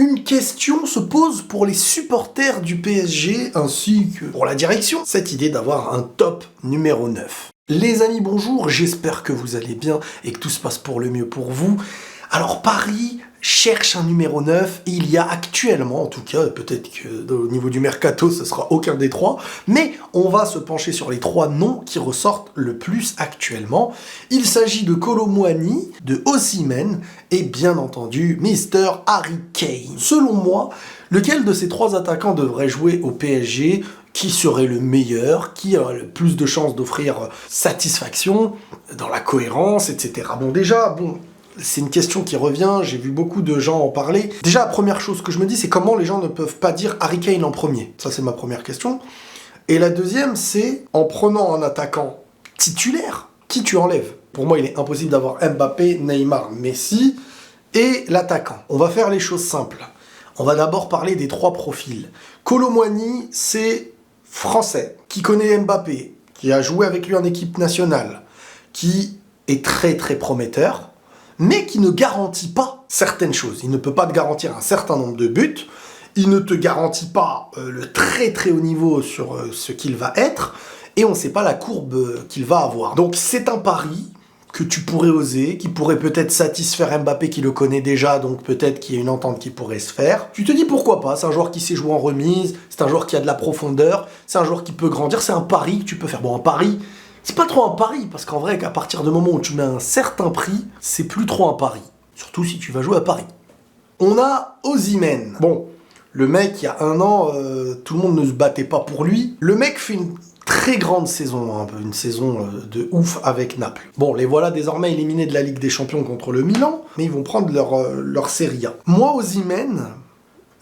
Une question se pose pour les supporters du PSG ainsi que pour la direction. Cette idée d'avoir un top numéro 9. Les amis, bonjour, j'espère que vous allez bien et que tout se passe pour le mieux pour vous. Alors Paris cherche un numéro 9 et il y a actuellement, en tout cas, peut-être que au niveau du mercato ce sera aucun des trois, mais on va se pencher sur les trois noms qui ressortent le plus actuellement. Il s'agit de Kolo Muani, de Osimhen et bien entendu Mr. Harry Kane. Selon moi, lequel de ces trois attaquants devrait jouer au PSG ? Qui serait le meilleur, qui a le plus de chances d'offrir satisfaction, dans la cohérence, etc. C'est une question qui revient, j'ai vu beaucoup de gens en parler. Déjà, la première chose que je me dis, c'est comment les gens ne peuvent pas dire Harry Kane en premier. Ça, c'est ma première question. Et la deuxième, c'est en prenant un attaquant titulaire, qui tu enlèves ? Pour moi, il est impossible d'avoir Mbappé, Neymar, Messi et l'attaquant. On va faire les choses simples. On va d'abord parler des trois profils. Kolo Muani, c'est français, qui connaît Mbappé, qui a joué avec lui en équipe nationale, qui est très très prometteur, mais qui ne garantit pas certaines choses. Il ne peut pas te garantir un certain nombre de buts, il ne te garantit pas le très très haut niveau sur ce qu'il va être, et on ne sait pas la courbe qu'il va avoir. Donc c'est un pari que tu pourrais oser, qui pourrait peut-être satisfaire Mbappé qui le connaît déjà, donc peut-être qu'il y a une entente qui pourrait se faire. Tu te dis pourquoi pas, c'est un joueur qui sait jouer en remise, c'est un joueur qui a de la profondeur, c'est un joueur qui peut grandir, c'est un pari que tu peux faire. Bon, un pari, c'est pas trop un pari, parce qu'en vrai, qu'à partir du moment où tu mets un certain prix, c'est plus trop un pari. Surtout si tu vas jouer à Paris. On a Osimhen. Bon, le mec, il y a un an, tout le monde ne se battait pas pour lui. Le mec fait une très grande saison, une saison de ouf avec Naples. Bon, les voilà désormais éliminés de la Ligue des Champions contre le Milan, mais ils vont prendre leur Serie A. Moi, Osimhen,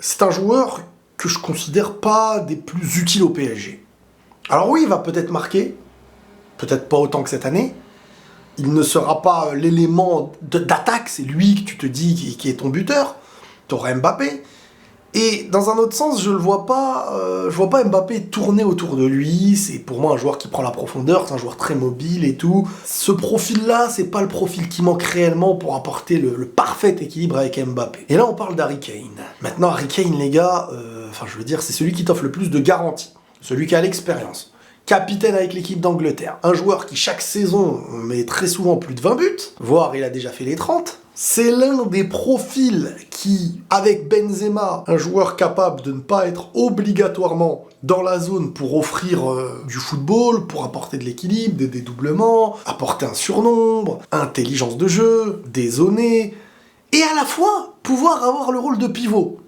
c'est un joueur que je considère pas des plus utiles au PSG. Alors oui, il va peut-être marquer, peut-être pas autant que cette année. Il ne sera pas l'élément d'attaque, c'est lui que tu te dis qui est ton buteur. T'auras Mbappé. Et dans un autre sens, je vois pas Mbappé tourner autour de lui. C'est pour moi un joueur qui prend la profondeur, c'est un joueur très mobile et tout. Ce profil-là, c'est pas le profil qui manque réellement pour apporter le parfait équilibre avec Mbappé. Et là, on parle d'Harry Kane. Maintenant, Harry Kane, les gars, c'est celui qui t'offre le plus de garanties. Celui qui a l'expérience. Capitaine avec l'équipe d'Angleterre. Un joueur qui, chaque saison, met très souvent plus de 20 buts. Voire, il a déjà fait les 30. C'est l'un des profils qui, avec Benzema, un joueur capable de ne pas être obligatoirement dans la zone pour offrir du football, pour apporter de l'équilibre, des dédoublements, apporter un surnombre, intelligence de jeu, dézonner, et à la fois pouvoir avoir le rôle de pivot.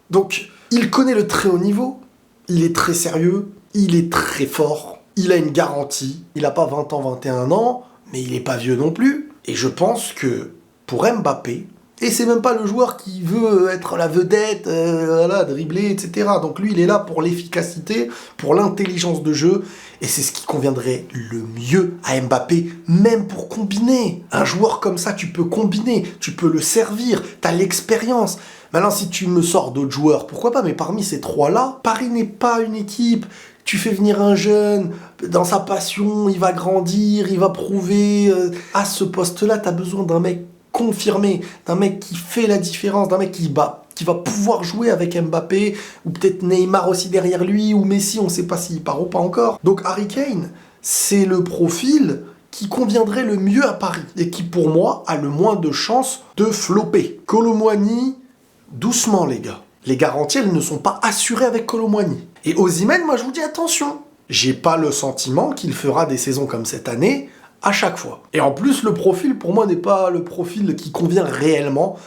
Donc, il connaît le très haut niveau, il est très sérieux, il est très fort, il a une garantie, il n'a pas 20 ans, 21 ans, mais il n'est pas vieux non plus, et je pense que pour Mbappé, et c'est même pas le joueur qui veut être la vedette, dribbler, etc. Donc lui, il est là pour l'efficacité, pour l'intelligence de jeu, et c'est ce qui conviendrait le mieux à Mbappé, même pour combiner. Un joueur comme ça, tu peux combiner, tu peux le servir, t'as l'expérience. Maintenant, si tu me sors d'autres joueurs, pourquoi pas, mais parmi ces trois-là, Paris n'est pas une équipe. Tu fais venir un jeune, dans sa passion, il va grandir, il va prouver. À ce poste-là, t'as besoin d'un mec confirmé, d'un mec qui fait la différence, d'un mec qui va pouvoir jouer avec Mbappé, ou peut-être Neymar aussi derrière lui, ou Messi, on ne sait pas s'il part ou pas encore. Donc Harry Kane, c'est le profil qui conviendrait le mieux à Paris, et qui pour moi a le moins de chances de flopper. Kolo Muani, doucement les gars. Les garanties, elles ne sont pas assurées avec Kolo Muani. Et Osimhen, moi je vous dis attention, j'ai pas le sentiment qu'il fera des saisons comme cette année, à chaque fois. Et en plus, le profil, pour moi, n'est pas le profil qui convient réellement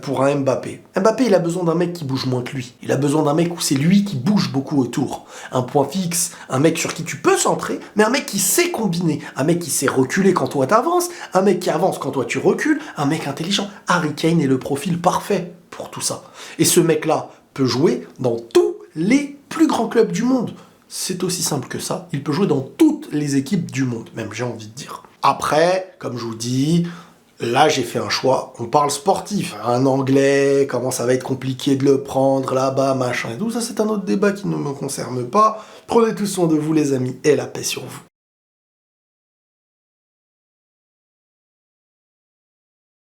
pour un Mbappé. Mbappé, il a besoin d'un mec qui bouge moins que lui. Il a besoin d'un mec où c'est lui qui bouge beaucoup autour. Un point fixe, un mec sur qui tu peux centrer, mais un mec qui sait combiner. Un mec qui sait reculer quand toi t'avances, un mec qui avance quand toi tu recules, un mec intelligent. Harry Kane est le profil parfait pour tout ça. Et ce mec-là peut jouer dans tous les plus grands clubs du monde. C'est aussi simple que ça, il peut jouer dans toutes les équipes du monde, même j'ai envie de dire. Après, comme je vous dis, là j'ai fait un choix, on parle sportif. Un anglais, comment ça va être compliqué de le prendre là-bas, machin et tout, ça c'est un autre débat qui ne me concerne pas. Prenez tout soin de vous les amis et la paix sur vous.